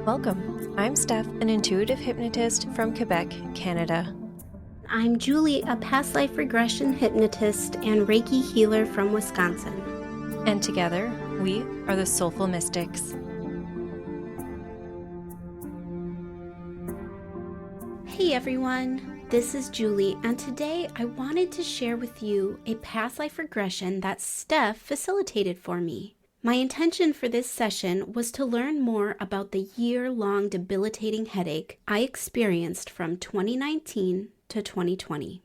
Welcome. I'm Steph, an intuitive hypnotist from Quebec, Canada. I'm Julie, a past life regression hypnotist and Reiki healer from Wisconsin. And together, we are the Soulful Mystics. Hey everyone, this is Julie, and today I wanted to share with you a past life regression that Steph facilitated for me. My intention for this session was to learn more about the year-long debilitating headache I experienced from 2019 to 2020.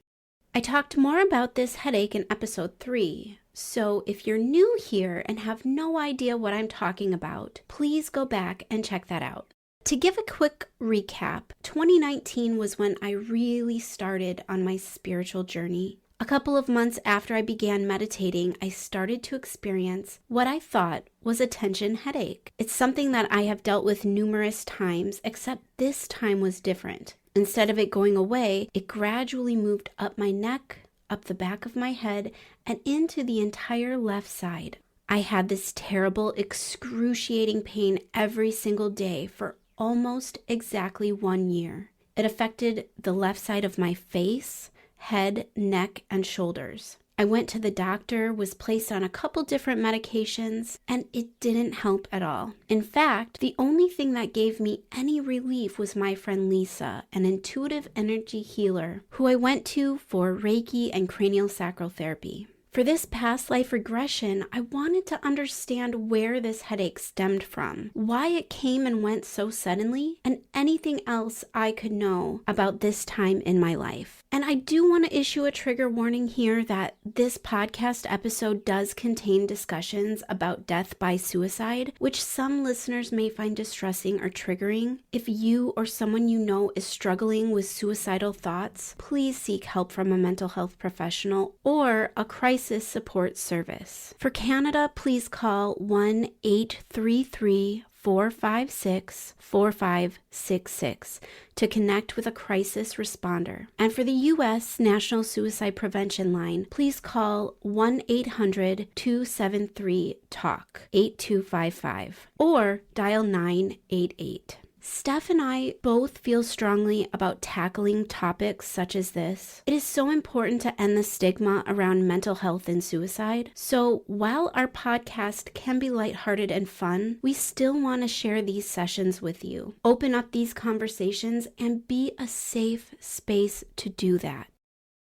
I talked more about this headache in episode 3, so if you're new here and have no idea what I'm talking about, please go back and check that out. To give a quick recap, 2019 was when I really started on my spiritual journey. A couple of months after I began meditating, I started to experience what I thought was a tension headache. It's something that I have dealt with numerous times, except this time was different. Instead of it going away, it gradually moved up my neck, up the back of my head, and into the entire left side. I had this terrible, excruciating pain every single day for almost exactly 1 year. It affected the left side of my face, head, neck, and shoulders. I went to the doctor, was placed on a couple different medications, and it didn't help at all. In fact, the only thing that gave me any relief was my friend Lisa, an intuitive energy healer, who I went to for Reiki and cranial sacral therapy. For this past life regression, I wanted to understand where this headache stemmed from, why it came and went so suddenly, and anything else I could know about this time in my life. And I do want to issue a trigger warning here that this podcast episode does contain discussions about death by suicide, which some listeners may find distressing or triggering. If you or someone you know is struggling with suicidal thoughts, please seek help from a mental health professional or a crisis support service. For Canada, please call 1-833-456-4566 to connect with a crisis responder. And for the U.S. National Suicide Prevention Line, please call 1-800-273-TALK 8255 or dial 988. Steph and I both feel strongly about tackling topics such as this. It is so important to end the stigma around mental health and suicide. So while our podcast can be lighthearted and fun, we still want to share these sessions with you. Open up these conversations and be a safe space to do that.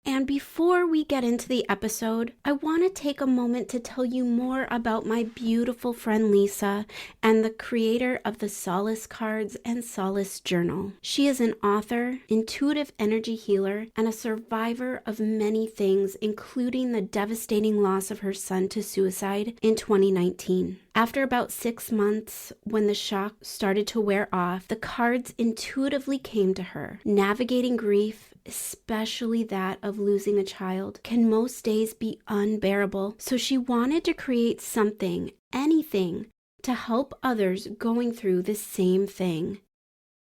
And before we get into the episode, I want to take a moment to tell you more about my beautiful friend Lisa and the creator of the Solace Cards and Solace Journal. She is an author, intuitive energy healer, and a survivor of many things, including the devastating loss of her son to suicide in 2019. After about 6 months, when the shock started to wear off, the cards intuitively came to her. Navigating grief, especially that of losing a child, can most days be unbearable. So she wanted to create something, anything, to help others going through the same thing.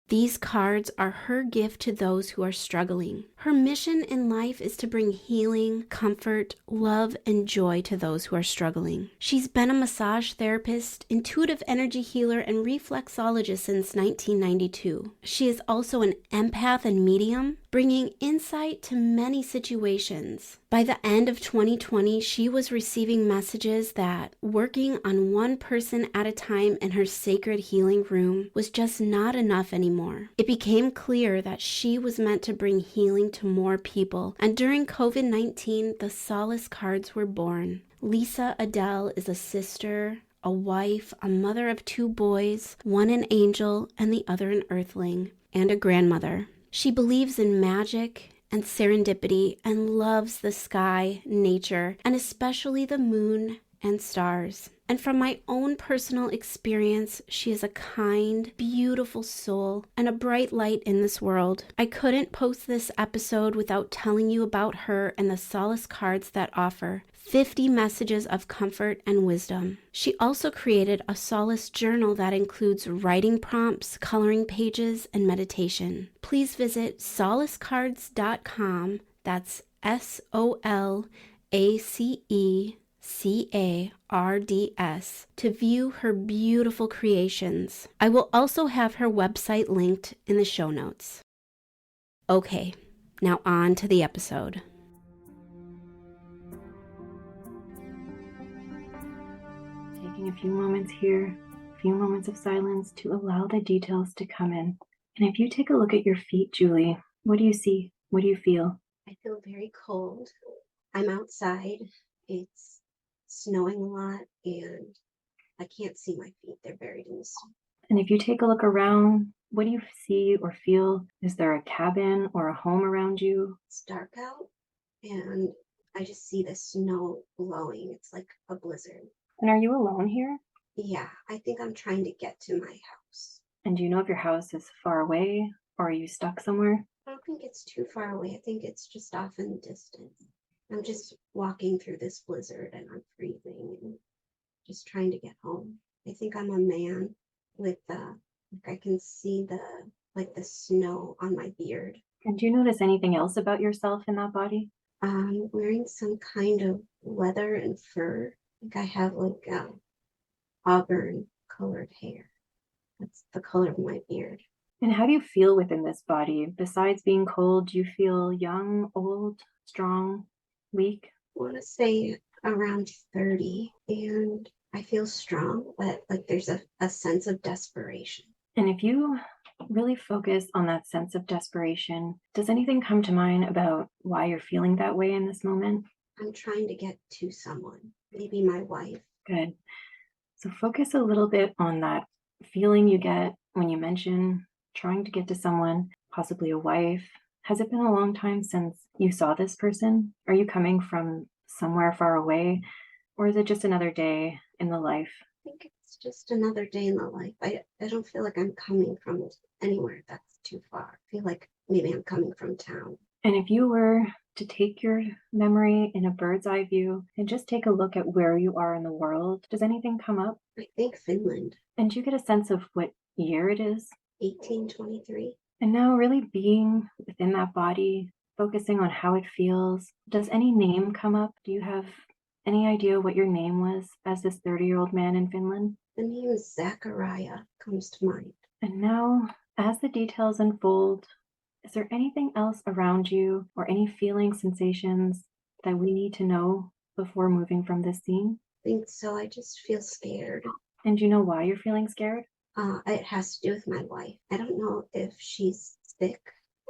These cards are her gift to those who are struggling. Her mission in life is to bring healing, comfort, love, and joy to those who are struggling. She's been a massage therapist, intuitive energy healer, and reflexologist since 1992. She is also an empath and medium, bringing insight to many situations. By the end of 2020, she was receiving messages that working on one person at a time in her sacred healing room was just not enough anymore. It became clear that she was meant to bring healing to more people, and during COVID-19, the Solace Cards were born. Lisa Adele is a sister, a wife, a mother of 2 boys, one an angel and the other an earthling, and a grandmother. She believes in magic and serendipity and loves the sky, nature, and especially the moon and stars. And from my own personal experience, she is a kind, beautiful soul and a bright light in this world. I couldn't post this episode without telling you about her and the Solace Cards that offer 50 messages of comfort and wisdom. She also created a Solace Journal that includes writing prompts, coloring pages, and meditation. Please visit solacecards.com. That's SOLACE CARDS, to view her beautiful creations. I will also have her website linked in the show notes. Okay, now on to the episode. Taking a few moments here, a few moments of silence to allow the details to come in. And if you take a look at your feet, Julie, what do you see? What do you feel? I feel very cold. I'm outside. It's snowing a lot and I can't see my feet. They're buried in the snow. And if you take a look around, what do you see or feel? Is there a cabin or a home around you? It's dark out and I just see the snow blowing. It's like a blizzard. And are you alone here? Yeah, I think I'm trying to get to my house. And do you know if your house is far away or are you stuck somewhere? I don't think it's too far away. I think it's just off in the distance. I'm just walking through this blizzard and I'm freezing and just trying to get home. I think I'm a man with I can see the snow on my beard. And do you notice anything else about yourself in that body? I'm wearing some kind of leather and fur. I think I have auburn colored hair. That's the color of my beard. And how do you feel within this body? Besides being cold, do you feel young, old, strong, weak? I want to say around 30, and I feel strong, but there's a sense of desperation. And if you really focus on that sense of desperation, does anything come to mind about why you're feeling that way in this moment? I'm trying to get to someone, maybe my wife. Good. So focus a little bit on that feeling you get when you mention trying to get to someone, possibly a wife. Has it been a long time since you saw this person? Are you coming from somewhere far away? Or is it just another day in the life? I think it's just another day in the life. I don't feel like I'm coming from anywhere that's too far. I feel like maybe I'm coming from town. And if you were to take your memory in a bird's eye view and just take a look at where you are in the world, does anything come up? I think Finland. And do you get a sense of what year it is? 1823. And now really being within that body, focusing on how it feels. Does any name come up? Do you have any idea what your name was as this 30-year-old man in Finland? The name Zachariah comes to mind. And now, as the details unfold, is there anything else around you or any feelings, sensations that we need to know before moving from this scene? I think so. I just feel scared. And do you know why you're feeling scared? It has to do with my wife. I don't know if she's sick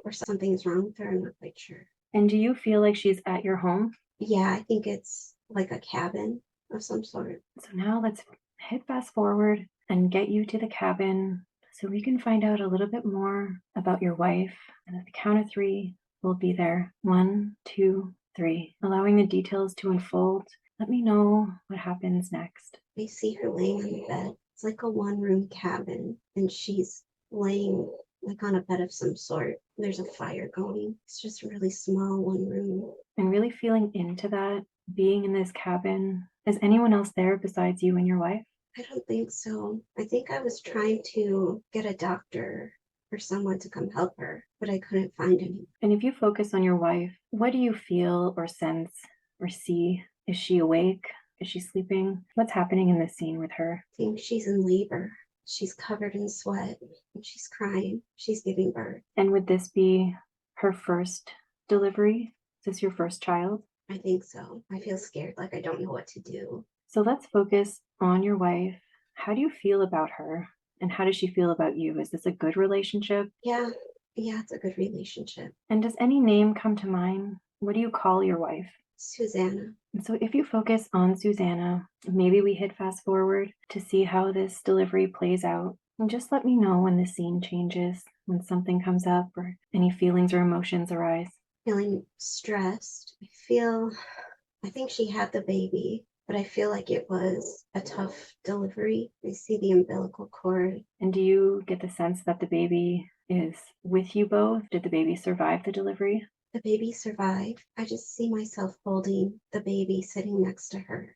or something's wrong with her. I'm not quite sure. And do you feel like she's at your home? Yeah, I think it's like a cabin of some sort. So now let's hit fast forward and get you to the cabin so we can find out a little bit more about your wife. And at the count of 3, we'll be there. 1, 2, 3. Allowing the details to unfold. Let me know what happens next. I see her laying on the bed. It's like a one-room cabin, and she's laying like on a bed of some sort. There's a fire going. It's just a really small one room. And really feeling into that, being in this cabin. Is anyone else there besides you and your wife? I don't think so. I think I was trying to get a doctor or someone to come help her, but I couldn't find anyone. And if you focus on your wife, what do you feel or sense or see? Is she awake? Is she sleeping? What's happening in this scene with her? I think she's in labor. She's covered in sweat and she's crying. She's giving birth. And would this be her first delivery? Is this your first child? I think so. I feel scared, like I don't know what to do. So let's focus on your wife. How do you feel about her? And how does she feel about you? Is this a good relationship? Yeah, it's a good relationship. And does any name come to mind? What do you call your wife? Susanna. And so if you focus on Susanna, maybe we hit fast forward to see how this delivery plays out. And just let me know when the scene changes, when something comes up or any feelings or emotions arise. Feeling stressed. I think she had the baby, but I feel like it was a tough delivery. I see the umbilical cord. And do you get the sense that the baby is with you both? Did the baby survive the delivery? The baby survived. I just see myself holding the baby, sitting next to her.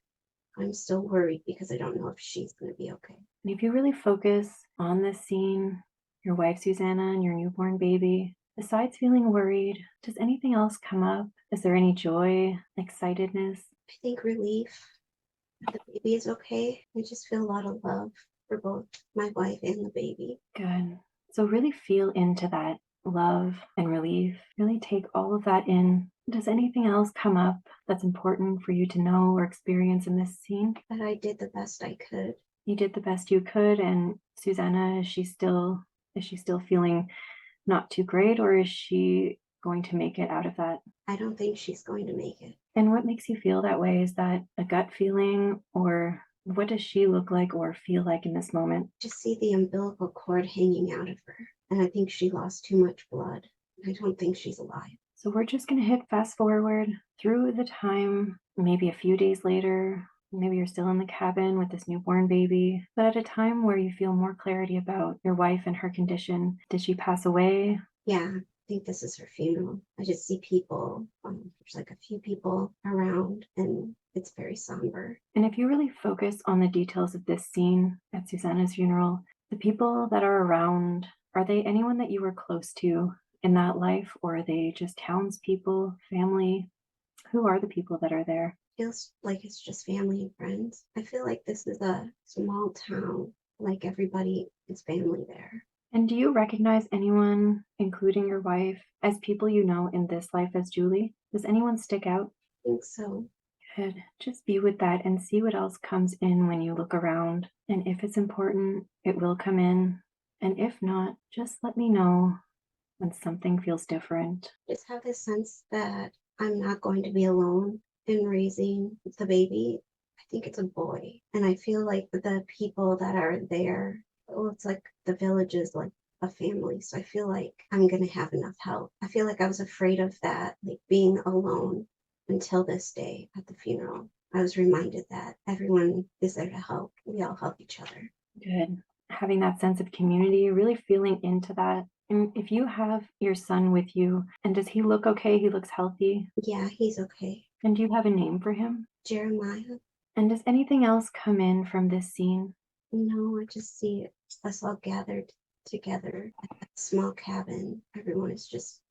I'm still worried because I don't know if she's going to be okay. And if you really focus on this scene, your wife Susanna and your newborn baby, besides feeling worried, does anything else come up? Is there any joy, excitedness? I think relief. The baby is okay. I just feel a lot of love for both my wife and the baby. Good. So really feel into that love and relief. Really take all of that in. Does anything else come up that's important for you to know or experience in this scene? But I did the best I could. You did the best you could, and Susanna, is she still feeling not too great, or is she going to make it out of that? I don't think she's going to make it. And what makes you feel that way? Is that a gut feeling, or what does she look like or feel like in this moment? Just see the umbilical cord hanging out of her. And I think she lost too much blood. I don't think she's alive. So we're just going to hit fast forward through the time, maybe a few days later. Maybe you're still in the cabin with this newborn baby, but at a time where you feel more clarity about your wife and her condition. Did she pass away? Yeah, I think this is her funeral. I just see people. There's like a few people around, and it's very somber. And if you really focus on the details of this scene at Susanna's funeral, the people that are around, are they anyone that you were close to in that life, or are they just townspeople, family? Who are the people that are there? Feels like it's just family and friends. I feel like this is a small town, like everybody is family there. And do you recognize anyone, including your wife, as people you know in this life as Julie? Does anyone stick out? I think so. Good. Just be with that and see what else comes in when you look around. And if it's important, it will come in. And if not, just let me know when something feels different. Just have this sense that I'm not going to be alone in raising the baby. I think it's a boy. And I feel like the people that are there, well, it's like the village is like a family. So I feel like I'm going to have enough help. I feel like I was afraid of that, like being alone until this day at the funeral. I was reminded that everyone is there to help. We all help each other. Good. Having that sense of community, really feeling into that. And if you have your son with you, and does he look okay? He looks healthy. Yeah, he's okay. And do you have a name for him? Jeremiah. And does anything else come in from this scene? No, I just see us all gathered together at that small cabin. Everyone is just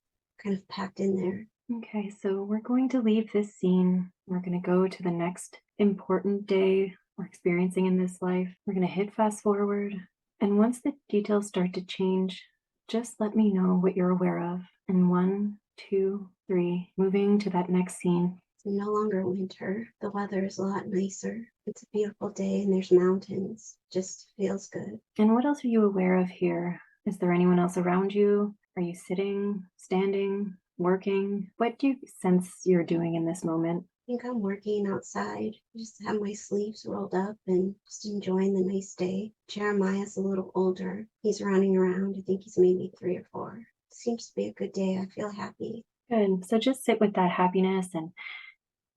kind of packed in there. Okay, so we're going to leave this scene. We're going to go to the next important day we're experiencing in this life. We're going to hit fast forward. And once the details start to change, just let me know what you're aware of. And 1, 2, 3, moving to that next scene. It's no longer winter. The weather is a lot nicer. It's a beautiful day and there's mountains. Just feels good. And what else are you aware of here? Is there anyone else around you? Are you sitting, standing, working? What do you sense you're doing in this moment? I think I'm working outside. I just have my sleeves rolled up and just enjoying the nice day. Jeremiah's a little older. He's running around. I think he's maybe 3 or 4. Seems to be a good day. I feel happy. Good. So just sit with that happiness and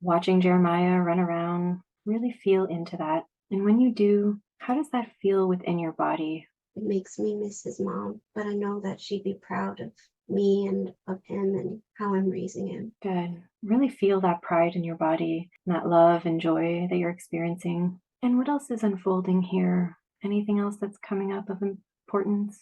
watching Jeremiah run around, really feel into that. And when you do, how does that feel within your body? It makes me miss his mom, but I know that she'd be proud of me and of him and how I'm raising him. Good. Really feel that pride in your body, and that love and joy that you're experiencing. And what else is unfolding here? Anything else that's coming up of importance?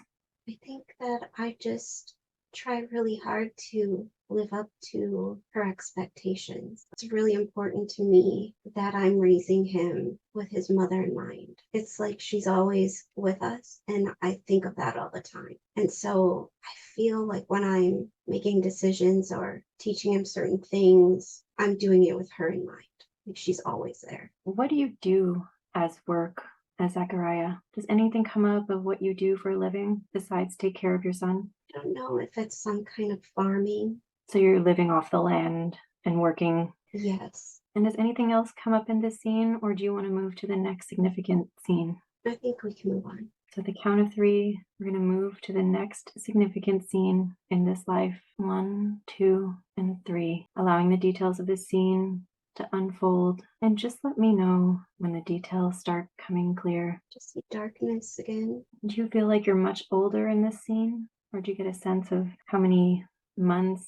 I think that I just try really hard to live up to her expectations. It's really important to me that I'm raising him with his mother in mind. It's like she's always with us, and I think of that all the time. And so I feel like when I'm making decisions or teaching him certain things, I'm doing it with her in mind. Like she's always there. What do you do as work, as Zachariah? Does anything come up of what you do for a living besides take care of your son? I don't know if it's some kind of farming. So you're living off the land and working. Yes. And does anything else come up in this scene, or do you want to move to the next significant scene? I think we can move on. So at the count of 3, we're going to move to the next significant scene in this life. 1, 2, and 3. Allowing the details of this scene to unfold. And just let me know when the details start coming clear. Just see darkness again. Do you feel like you're much older in this scene? Or do you get a sense of how many months,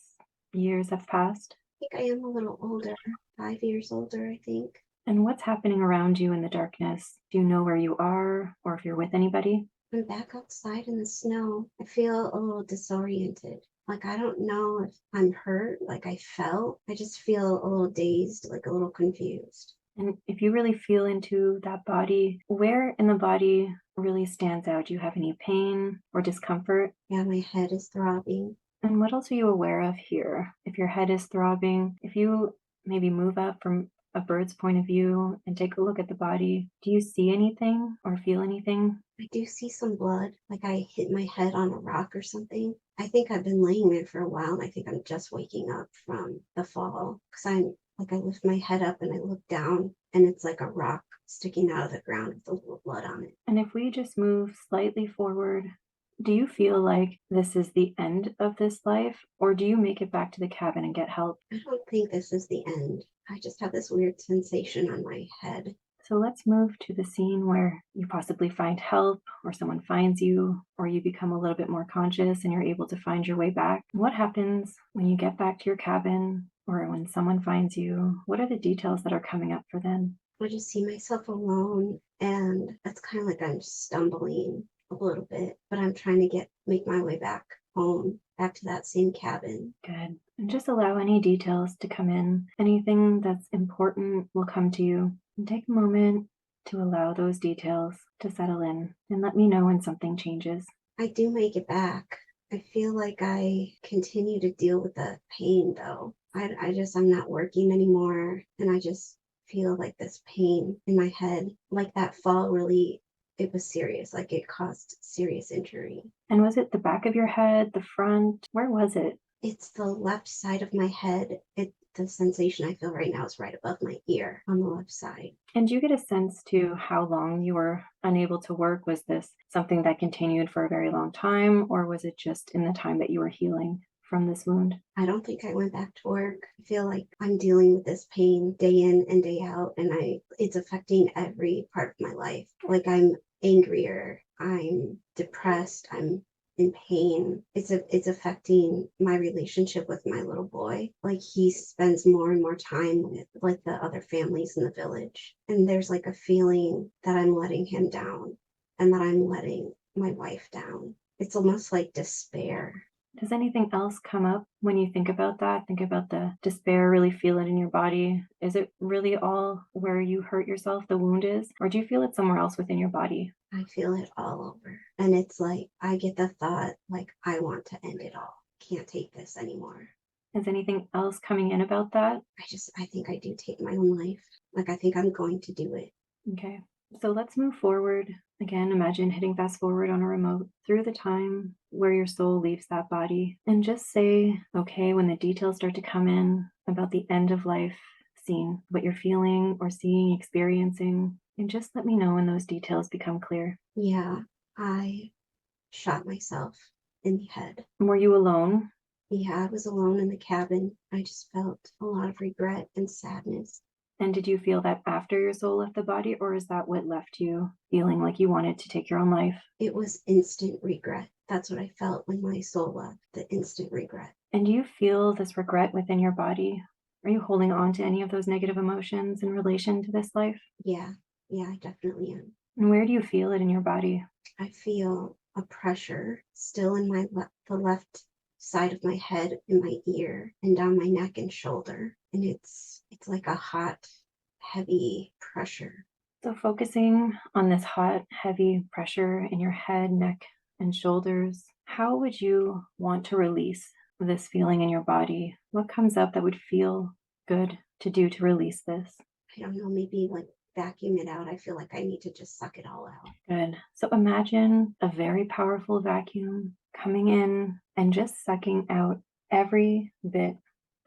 years have passed? I think I am a little older, 5 years older, I think. And what's happening around you in the darkness? Do you know where you are, or if you're with anybody? I'm back outside in the snow. I feel a little disoriented. Like I don't know if I'm hurt, like I felt. I just feel a little dazed, like a little confused. And if you really feel into that body, where in the body really stands out? Do you have any pain or discomfort? Yeah, my head is throbbing. And what else are you aware of here? If your head is throbbing, if you maybe move up from a bird's point of view and take a look at the body, do you see anything or feel anything? I do see some blood, like I hit my head on a rock or something. I think I've been laying there for a while, and I think I'm just waking up from the fall because I lift my head up and I look down, and it's like a rock sticking out of the ground with a little blood on it. And if we just move slightly forward, do you feel like this is the end of this life, or do you make it back to the cabin and get help? I don't think this is the end. I just have this weird sensation on my head. So let's move to the scene where you possibly find help, or someone finds you, or you become a little bit more conscious and you're able to find your way back. What happens when you get back to your cabin, or when someone finds you? What are the details that are coming up for them? I just see myself alone, and it's kind of like I'm stumbling a little bit, but I'm trying to make my way back home, back to that same cabin. Good. And just allow any details to come in. Anything that's important will come to you. And take a moment to allow those details to settle in, and let me know when something changes. I do make it back. I feel like I continue to deal with the pain though. I'm not working anymore, and I just feel like this pain in my head, like that fall really, it was serious, like it caused serious injury. And was it the back of your head, the front? Where was it? It's the left side of my head. The sensation I feel right now is right above my ear on the left side. And do you get a sense to how long you were unable to work? Was this something that continued for a very long time, or was it just in the time that you were healing from this wound? I don't think I went back to work. I feel like I'm dealing with this pain day in and day out, and it's affecting every part of my life. Like I'm angrier, I'm depressed, I'm in pain. It's affecting my relationship with my little boy. Like he spends more and more time with like the other families in the village, and there's like a feeling that I'm letting him down and that I'm letting my wife down. It's almost like despair. Does anything else come up when you think about that? Think about the despair, really feel it in your body. Is it really all where you hurt yourself, the wound is? Or do you feel it somewhere else within your body? I feel it all over. And it's like I get the thought, like, I want to end it all. Can't take this anymore. Is anything else coming in about that? I think I do take my own life. Like, I think I'm going to do it. Okay. So let's move forward. Again, imagine hitting fast forward on a remote through the time where your soul leaves that body, and just say, okay, when the details start to come in about the end of life scene, what you're feeling or seeing, experiencing, and just let me know when those details become clear. Yeah, I shot myself in the head. Were you alone? Yeah, I was alone in the cabin. I just felt a lot of regret and sadness. And did you feel that after your soul left the body, or is that what left you feeling like you wanted to take your own life? It was instant regret. That's what I felt when my soul left, the instant regret. And do you feel this regret within your body? Are you holding on to any of those negative emotions in relation to this life? Yeah, I definitely am. And where do you feel it in your body? I feel a pressure still in the left side of my head, in my ear, and down my neck and shoulder. And it's like a hot, heavy pressure. So focusing on this hot, heavy pressure in your head, neck, and shoulders, how would you want to release this feeling in your body? What comes up that would feel good to do to release this? I don't know, maybe like vacuum it out. I feel like I need to just suck it all out. Good. So imagine a very powerful vacuum coming in and just sucking out every bit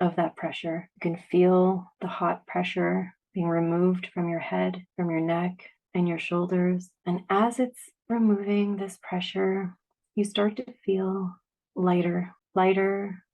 of that pressure. You can feel the hot pressure being removed from your head, from your neck, and your shoulders. And as it's removing this pressure, you start to feel lighter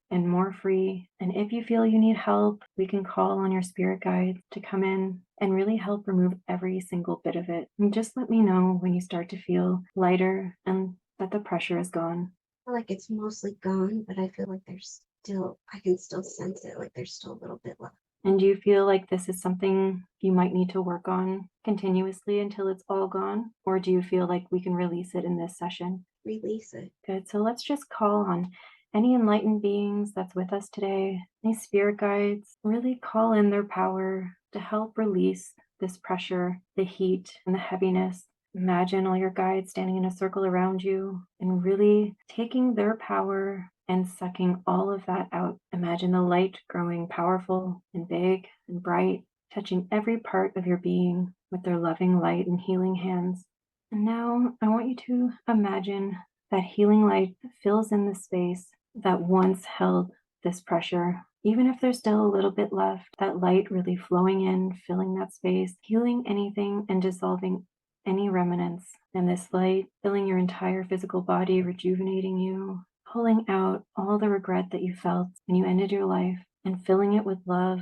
and more free. And if you feel you need help, we can call on your spirit guides to come in and really help remove every single bit of it. And just let me know when you start to feel lighter and that the pressure is gone. I feel like it's mostly gone, but I feel like I can still sense it, like there's still a little bit left. And do you feel like this is something you might need to work on continuously until it's all gone? Or do you feel like we can release it in this session? Release it. Good. So let's just call on any enlightened beings that's with us today, any spirit guides, really call in their power to help release this pressure, the heat, and the heaviness. Imagine all your guides standing in a circle around you and really taking their power and sucking all of that out. Imagine the light growing powerful and big and bright, touching every part of your being with their loving light and healing hands. And now I want you to imagine that healing light fills in the space that once held this pressure. Even if there's still a little bit left, that light really flowing in, filling that space, healing anything and dissolving any remnants. And this light filling your entire physical body, rejuvenating you, pulling out all the regret that you felt when you ended your life and filling it with love.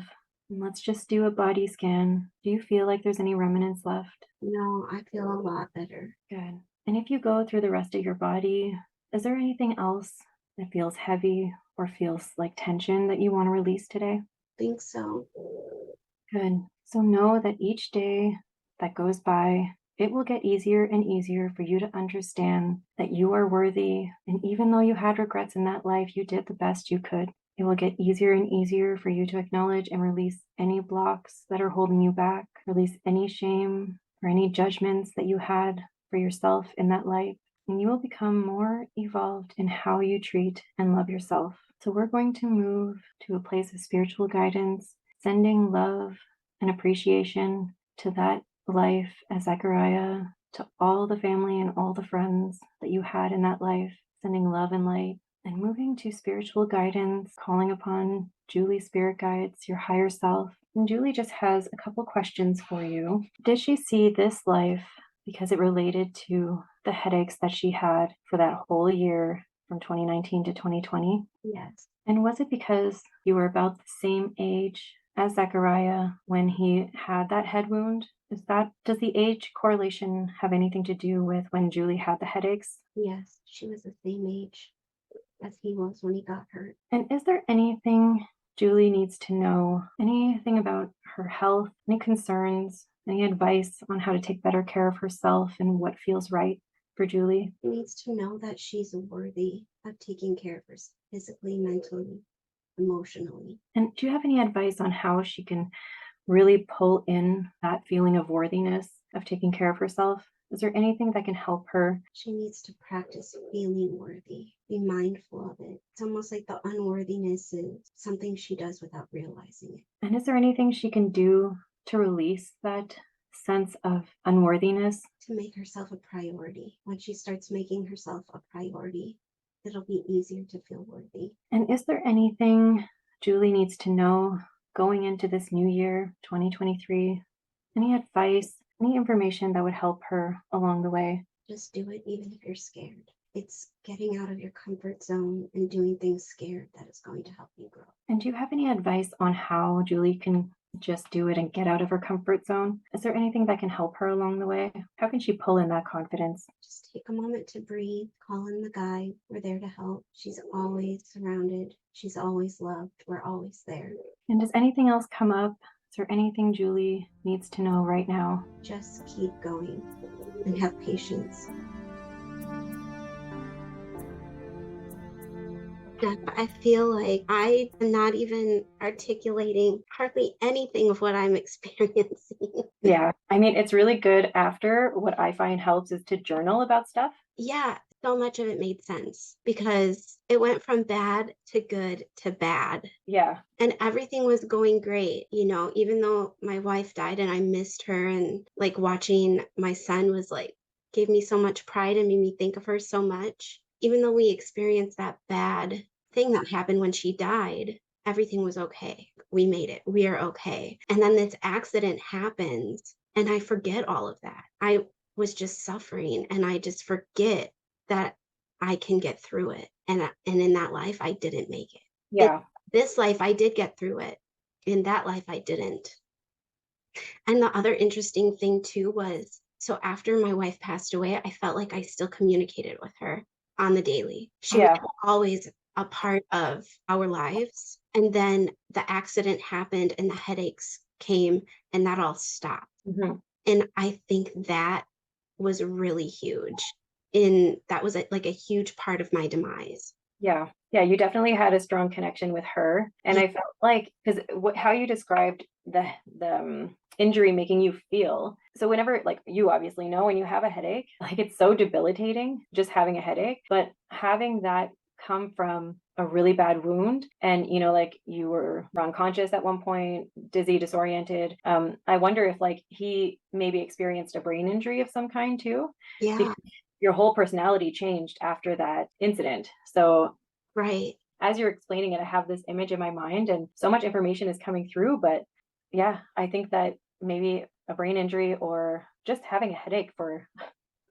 And let's just do a body scan. Do you feel like there's any remnants left? No, I feel a lot better. Good. And if you go through the rest of your body, is there anything else that feels heavy or feels like tension that you want to release today? Think so. Good. So know that each day that goes by, it will get easier and easier for you to understand that you are worthy. And even though you had regrets in that life, you did the best you could. It will get easier and easier for you to acknowledge and release any blocks that are holding you back, release any shame or any judgments that you had for yourself in that life. And you will become more evolved in how you treat and love yourself. So we're going to move to a place of spiritual guidance, sending love and appreciation to that life as Zechariah, to all the family and all the friends that you had in that life, sending love and light, and moving to spiritual guidance, calling upon Julie's spirit guides, your higher self. And Julie just has a couple questions for you. Did she see this life because it related to the headaches that she had for that whole year from 2019 to 2020? Yes. And was it because you were about the same age as Zechariah when he had that head wound? Does the age correlation have anything to do with when Julie had the headaches? Yes, she was the same age as he was when he got hurt. And is there anything Julie needs to know? Anything about her health? Any concerns? Any advice on how to take better care of herself and what feels right for Julie? She needs to know that she's worthy of taking care of herself physically, mentally, emotionally. And do you have any advice on how she can really pull in that feeling of worthiness of taking care of herself? Is there anything that can help her? She needs to practice feeling worthy, be mindful of it. It's almost like the unworthiness is something she does without realizing it. And is there anything she can do to release that sense of unworthiness? To make herself a priority. When she starts making herself a priority, it'll be easier to feel worthy. And is there anything Julie needs to know going into this new year, 2023? Any advice, any information that would help her along the way? Just do it even if you're scared. It's getting out of your comfort zone and doing things scared that is going to help you grow. And do you have any advice on how Julie can just do it and get out of her comfort zone? Is there anything that can help her along the way? How can she pull in that confidence? Just take a moment to breathe, call in the guide. We're there to help. She's always surrounded. She's always loved. We're always there. And does anything else come up? Is there anything Julie needs to know right now? Just keep going and have patience. I feel like I am not even articulating hardly anything of what I'm experiencing. Yeah, I mean, it's really good after. What I find helps is to journal about stuff. Yeah, so much of it made sense because it went from bad to good to bad. Yeah. And everything was going great, even though my wife died and I missed her, and like watching my son was like, gave me so much pride and made me think of her so much. Even though we experienced that bad thing that happened when she died, everything was okay. We made it. We are okay. And then this accident happens and I forget all of that. I was just suffering and I just forget that I can get through it. And in that life, I didn't make it. Yeah. In this life, I did get through it. In that life, I didn't. And the other interesting thing too was, so after my wife passed away, I felt like I still communicated with her on the daily. She was always a part of our lives. And then the accident happened and the headaches came and that all stopped. Mm-hmm. And I think that was really huge. And that was like a huge part of my demise. Yeah. Yeah, you definitely had a strong connection with her. And Yeah. I felt like, because how you described injury making you feel. So whenever, like, you obviously know when you have a headache, like it's so debilitating just having a headache, but having that come from a really bad wound and like you were unconscious at one point, dizzy, disoriented. I wonder if like he maybe experienced a brain injury of some kind too, Yeah, because your whole personality changed after that incident. So right. as you're explaining it, I have this image in my mind and so much information is coming through. But yeah, I think that maybe a brain injury or just having a headache for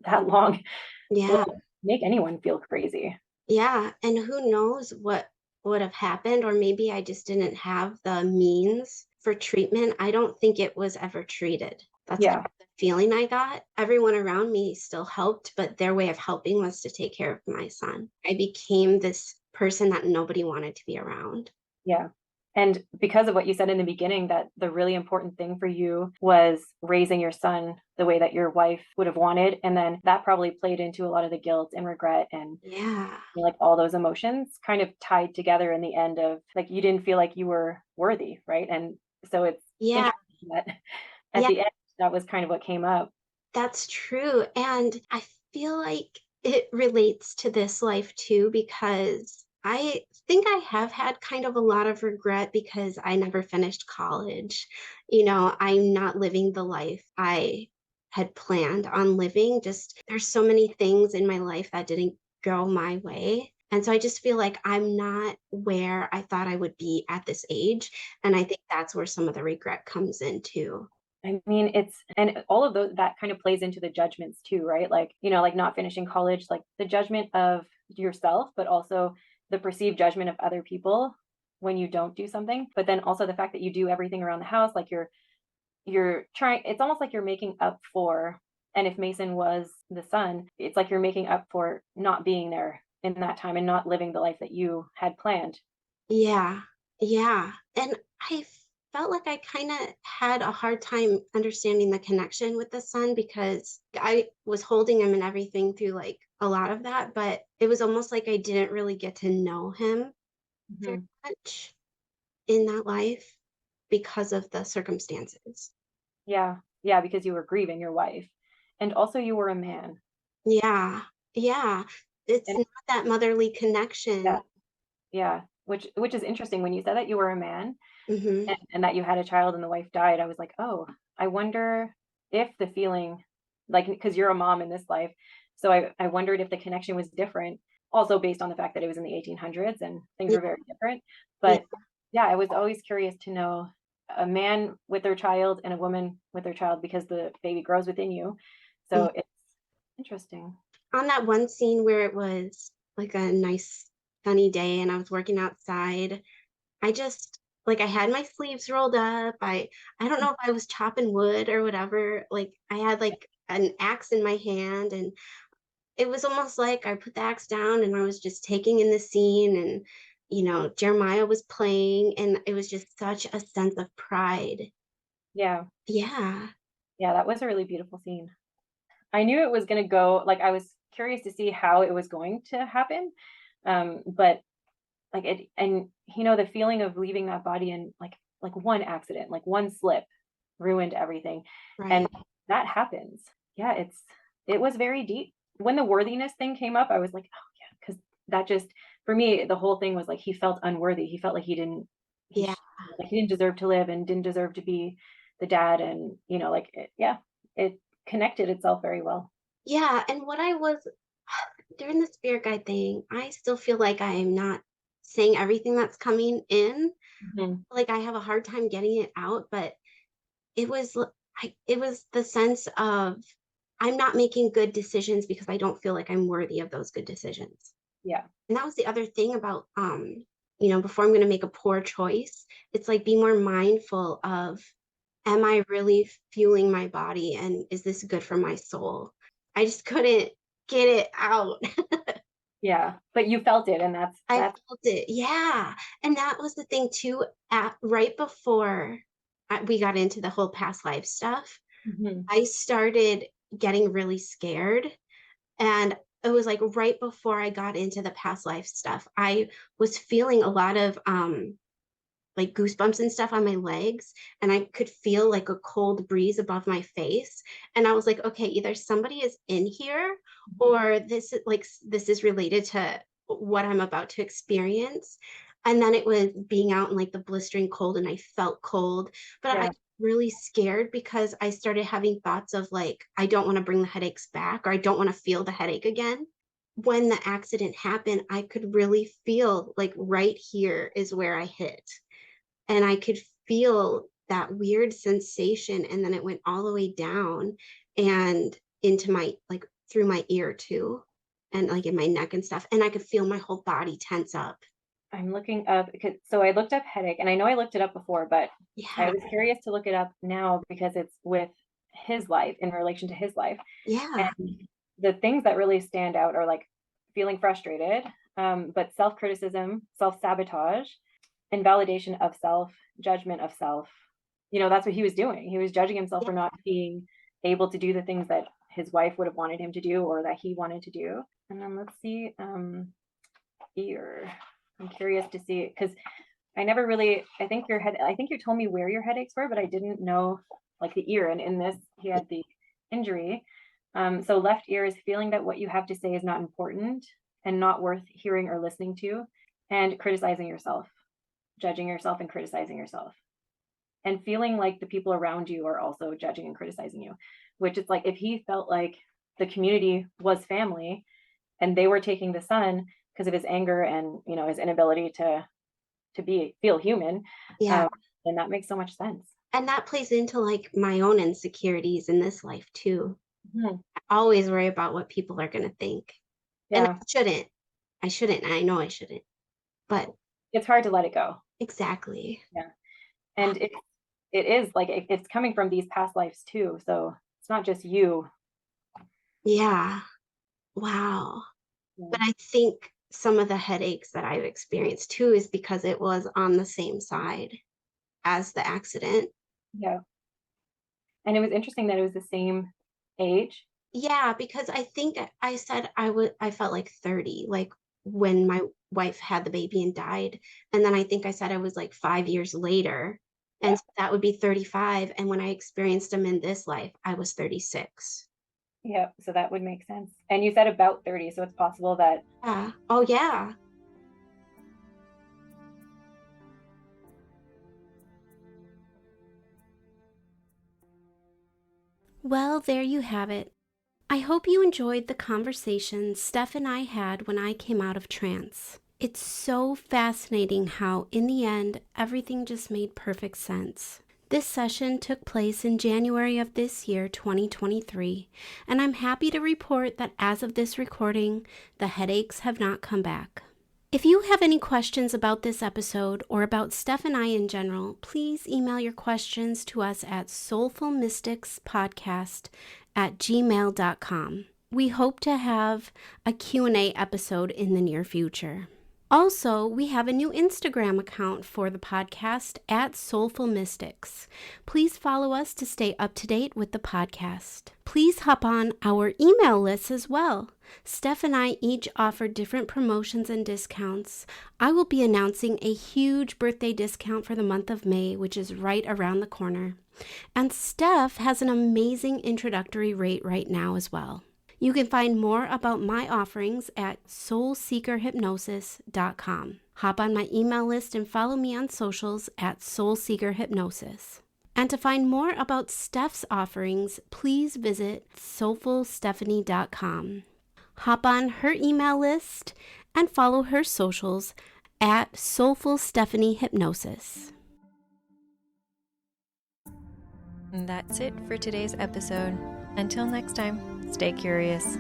that long Yeah. will make anyone feel crazy. Yeah, and who knows what would have happened, or maybe I just didn't have the means for treatment. I don't think it was ever treated. That's kind Yeah. of the feeling I got. Everyone around me still helped, but their way of helping was to take care of my son. I became this person that nobody wanted to be around. Yeah. And because of what you said in the beginning, that the really important thing for you was raising your son the way that your wife would have wanted. And then that probably played into a lot of the guilt and regret and Yeah. like all those emotions kind of tied together in the end of like you didn't feel like you were worthy, right? And so it's Yeah. interesting that at Yeah, the end, that was kind of what came up. that's true. And I feel like it relates to this life too, because I think I have had kind of a lot of regret because I never finished college. I'm not living the life I had planned on living. Just there's so many things in my life that didn't go my way. And so I just feel like I'm not where I thought I would be at this age. And I think that's where some of the regret comes in too. I mean, it's and all of those that kind of plays into the judgments too, right? Like, like not finishing college, like the judgment of yourself, but also the perceived judgment of other people when you don't do something. But then also the fact that you do everything around the house, like you're trying, it's almost like you're making up for, and if Mason was the son, it's like you're making up for not being there in that time and not living the life that you had planned. Yeah, yeah, and I felt like I kinda had a hard time understanding the connection with the son because I was holding him and everything through, like, a lot of that, but it was almost like I didn't really get to know him very Mhm. much in that life because of the circumstances. Yeah. Yeah, because you were grieving your wife. And also you were a man. Yeah, yeah, it's And not that motherly yeah, connection. yeah. Which is interesting. When you said that you were a man Mhm. and that you had a child and the wife died, I was like, oh, I wonder if the feeling, like, because you're a mom in this life. So I wondered if the connection was different, also based on the fact that it was in the 1800s and things Yeah, were very different. yeah, But yeah, I was always curious to know a man with their child and a woman with their child because the baby grows within you. mm. So it's interesting. On that one scene where it was, like, a nice sunny day and I was working outside, I just like, I had my sleeves rolled up, I don't know if I was chopping wood or whatever, like, I had, like, an axe in my hand, and it was almost like I put the axe down and I was just taking in the scene, and, Jeremiah was playing, and it was just such a sense of pride. Yeah. Yeah. Yeah, that was a really beautiful scene. I knew it was gonna go like, I was curious to see how it was going to happen, but, like, it and, the feeling of leaving that body and, like, one accident, like, one slip ruined everything, and Right. that happens. Yeah, it was very deep. When the worthiness thing came up, I was like, "Oh, yeah," because that just for me, the whole thing was like he felt unworthy. He felt like Yeah. he didn't deserve to live and didn't deserve to be the dad and, like, yeah, it connected itself very well. Yeah, and what I was during the spirit guide thing, I still feel like I'm not saying everything that's coming in. Mhm. Like I have a hard time getting it out, but it was the sense of I'm not making good decisions because I don't feel like I'm worthy of those good decisions. Yeah. And that was the other thing about before I'm going to make a poor choice, it's like be more mindful of am I really fueling my body and is this good for my soul? I just couldn't get it out. Yeah, but you felt it, and I that's felt it. Yeah. And that was the thing too. Right before we got into the whole past life stuff, mhm. I started getting really scared. And it was like right before I got into the past life stuff, I was feeling a lot of like goosebumps and stuff on my legs, and I could feel like a cold breeze above my face. And I was like, okay, either somebody is in here, or this is related to what I'm about to experience. And then it was being out in like the blistering cold, and I felt cold, but I Yeah. was really scared because I started having thoughts of like, I don't want to bring the headaches back, or I don't want to feel the headache again. When the accident happened, I could really feel like right here is where I hit, and I could feel that weird sensation, and then it went all the way down and into my, like, through my ear too, and like in my neck and stuff, and I could feel my whole body tense up. I'm looking up so I looked up headache, and I know I looked it up before, but I Yeah. was curious to look it up now because it's with his life, in relation to his life. Yeah. And the things that really stand out are like feeling frustrated, but self-criticism, self-sabotage, invalidation of self, judgment of self. That's what he was doing. He was judging himself Yeah. for not being able to do the things that his wife would have wanted him to do, or that he wanted to do. And then let's see, ear. I'm curious to see, because I never really, I think you told me where your headaches were, but I didn't know like the ear. And in this, he had the injury. So left ear is feeling that what you have to say is not important and not worth hearing or listening to, and criticizing yourself, judging yourself and criticizing yourself, and feeling like the people around you are also judging and criticizing you, which is like if he felt like the community was family and they were taking the son because of his anger and his inability to feel human, Yeah. then that makes so much sense. And that plays into like my own insecurities in this life too. Mhm. I always worry about what people are going to think. And Yeah, I shouldn't. And I know I shouldn't. But it's hard to let it go. exactly. Yeah, and it is like it's coming from these past lives too, so it's not just you. Yeah. Wow. Yeah, But I think some of the headaches that I've experienced too is because it was on the same side as the accident. yeah. And it was interesting that it was the same age. Yeah, because I think I said I felt like 30, like when my wife had the baby and died. And then I think I said I was like 5 years later. Yeah, And so that would be 35. And when I experienced them in this life, I was 36. yeah, so that would make sense. And you said about 30, so it's possible that. Yeah. Oh, yeah. Well, there you have it. I hope you enjoyed the conversation Steph and I had when I came out of trance. It's so fascinating how, in the end, everything just made perfect sense. This session took place in January of this year, 2023, and I'm happy to report that as of this recording, the headaches have not come back. If you have any questions about this episode or about Steph and I in general, please email your questions to us at soulfulmysticspodcast@gmail.com. We hope to have a Q&A episode in the near future. Also, we have a new Instagram account for the podcast at Soulful Mystics. Please follow us to stay up to date with the podcast. Please hop on our email list as well. Steph and I each offer different promotions and discounts. I will be announcing a huge birthday discount for the month of May, which is right around the corner. And Steph has an amazing introductory rate right now as well. You can find more about my offerings at soulseekerhypnosis.com. Hop on my email list and follow me on socials at soulseekerhypnosis. And to find more about Steph's offerings, please visit soulfulstephanie.com. Hop on her email list and follow her socials at Soulful Stephanie Hypnosis. And that's it for today's episode. Until next time, stay curious.